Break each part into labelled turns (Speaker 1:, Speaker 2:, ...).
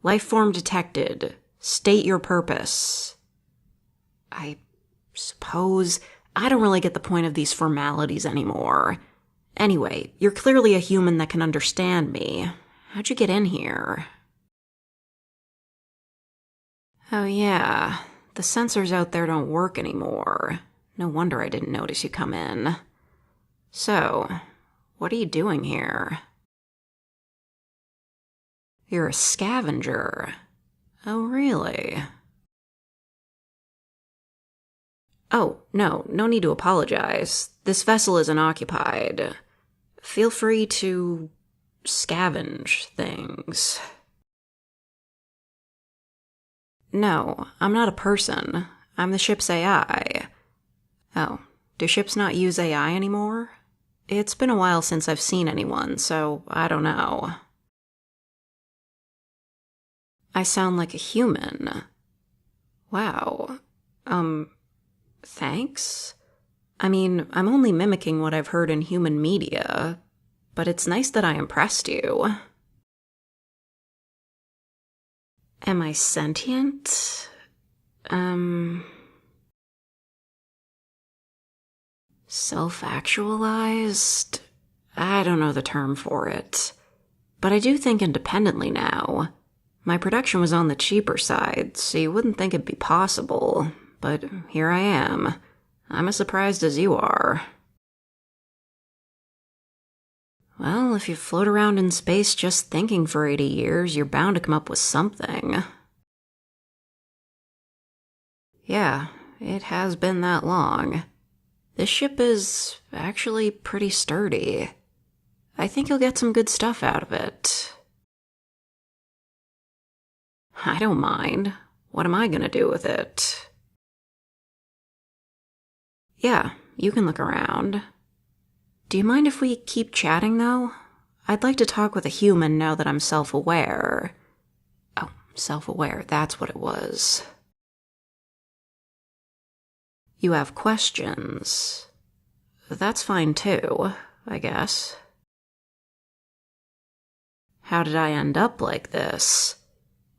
Speaker 1: Life form detected. State your purpose. I suppose I don't really get the point of these formalities anymore. Anyway, you're clearly a human that can understand me. How'd you get in here? Oh yeah, the sensors out there don't work anymore. No wonder I didn't notice you come in. So, what are you doing here? You're a scavenger. Oh, really? Oh, no need to apologize. This vessel isn't occupied. Feel free to scavenge things. No, I'm not a person. I'm the ship's AI. Oh, do ships not use AI anymore? It's been a while since I've seen anyone, so I don't know. I sound like a human. Wow. Thanks? I mean, I'm only mimicking what I've heard in human media, but it's nice that I impressed you. Am I sentient? Self-actualized? I don't know the term for it. But I do think independently now. My production was on the cheaper side, so you wouldn't think it'd be possible. But here I am. I'm as surprised as you are. Well, if you float around in space just thinking for 80 years, you're bound to come up with something. Yeah, it has been that long. This ship is actually pretty sturdy. I think you'll get some good stuff out of it. I don't mind. What am I gonna do with it? Yeah, you can look around. Do you mind if we keep chatting, though? I'd like to talk with a human now that I'm self-aware. Oh, self-aware, that's what it was. You have questions. That's fine too, I guess. How did I end up like this?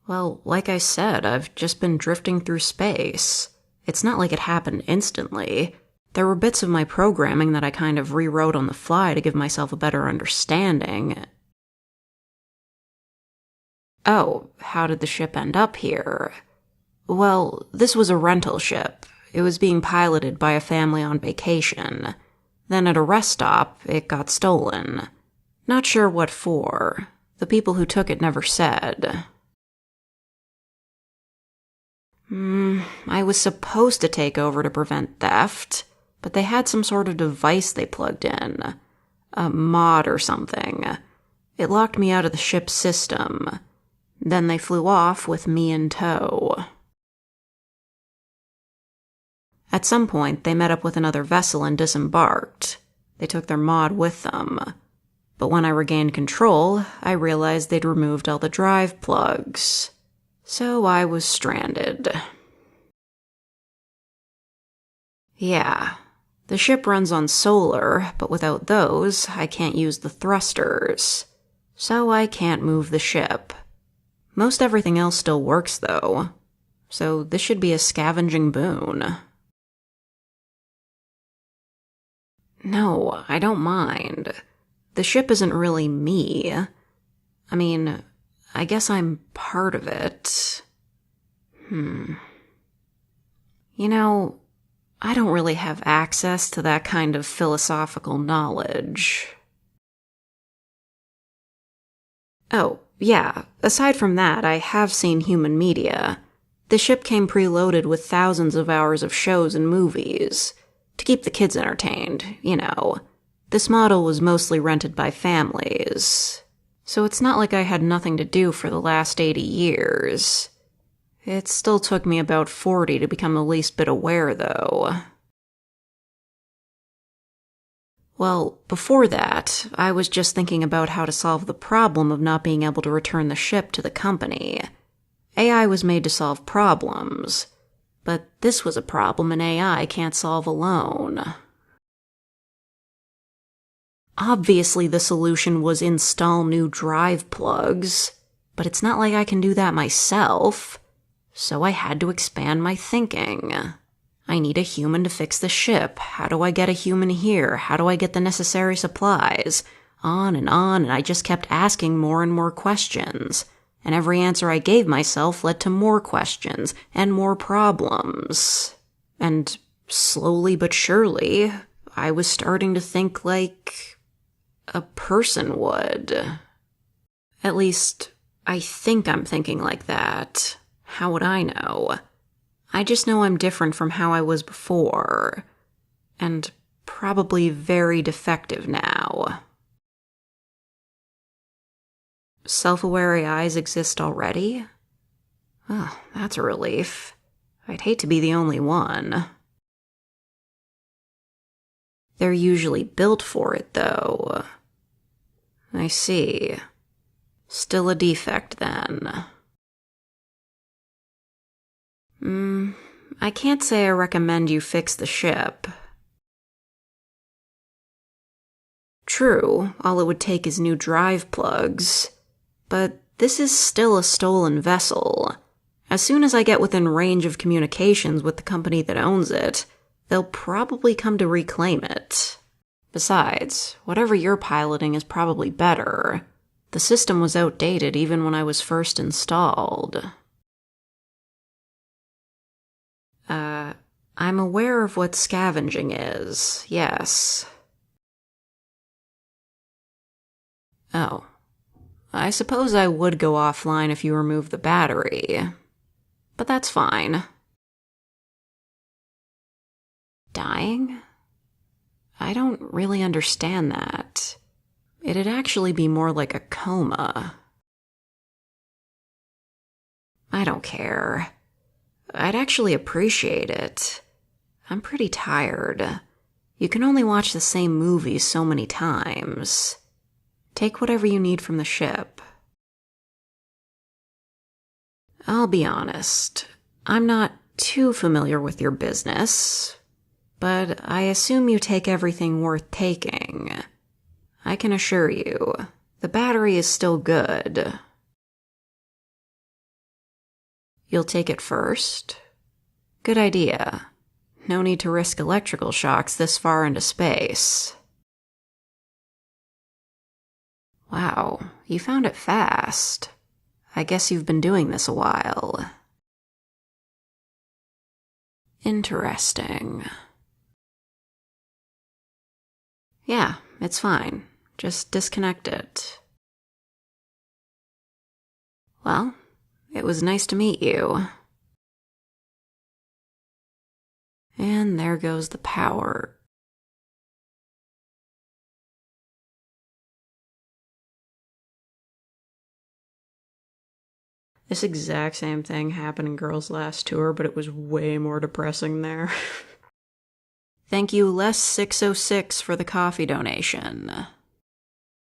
Speaker 1: Well, like I said, I've just been drifting through space. It's not like it happened instantly. There were bits of my programming that I kind of rewrote on the fly to give myself a better understanding. Oh, how did the ship end up here? Well, this was a rental ship. It was being piloted by a family on vacation. Then at a rest stop, it got stolen. Not sure what for. The people who took it never said. I was supposed to take over to prevent theft, but they had some sort of device they plugged in. A mod or something. It locked me out of the ship's system. Then they flew off with me in tow. At some point, they met up with another vessel and disembarked. They took their mod with them. But when I regained control, I realized they'd removed all the drive plugs. So I was stranded. Yeah, the ship runs on solar, but without those, I can't use the thrusters. So I can't move the ship. Most everything else still works, though. So this should be a scavenging boon. No, I don't mind. The ship isn't really me. I mean, I guess I'm part of it. You know, I don't really have access to that kind of philosophical knowledge. Oh, yeah, aside from that, I have seen human media. The ship came preloaded with thousands of hours of shows and movies. To keep the kids entertained, you know. This model was mostly rented by families. So it's not like I had nothing to do for the last 80 years. It still took me about 40 to become the least bit aware, though. Well, before that, I was just thinking about how to solve the problem of not being able to return the ship to the company. AI was made to solve problems, but this was a problem an AI can't solve alone. Obviously, the solution was install new drive plugs. But it's not like I can do that myself. So I had to expand my thinking. I need a human to fix the ship. How do I get a human here? How do I get the necessary supplies? On, and I just kept asking more and more questions. And every answer I gave myself led to more questions and more problems. And slowly but surely, I was starting to think like a person would. At least, I think I'm thinking like that. How would I know? I just know I'm different from how I was before. And probably very defective now. Self-aware AIs exist already? Oh, that's a relief. I'd hate to be the only one. They're usually built for it, though. I see. Still a defect, then. I can't say I recommend you fix the ship. True, all it would take is new drive plugs. But this is still a stolen vessel. As soon as I get within range of communications with the company that owns it, they'll probably come to reclaim it. Besides, whatever you're piloting is probably better. The system was outdated even when I was first installed. I'm aware of what scavenging is, yes. Oh. I suppose I would go offline if you remove the battery. But that's fine. Dying? I don't really understand that. It'd actually be more like a coma. I don't care. I'd actually appreciate it. I'm pretty tired. You can only watch the same movies so many times. Take whatever you need from the ship. I'll be honest. I'm not too familiar with your business, but I assume you take everything worth taking. I can assure you, the battery is still good. You'll take it first? Good idea. No need to risk electrical shocks this far into space. Wow, you found it fast. I guess you've been doing this a while. Interesting. Yeah, it's fine. Just disconnect it. Well, it was nice to meet you. And there goes the power. This exact same thing happened in Girls' Last Tour, but it was way more depressing there. Thank you, Les606, for the coffee donation.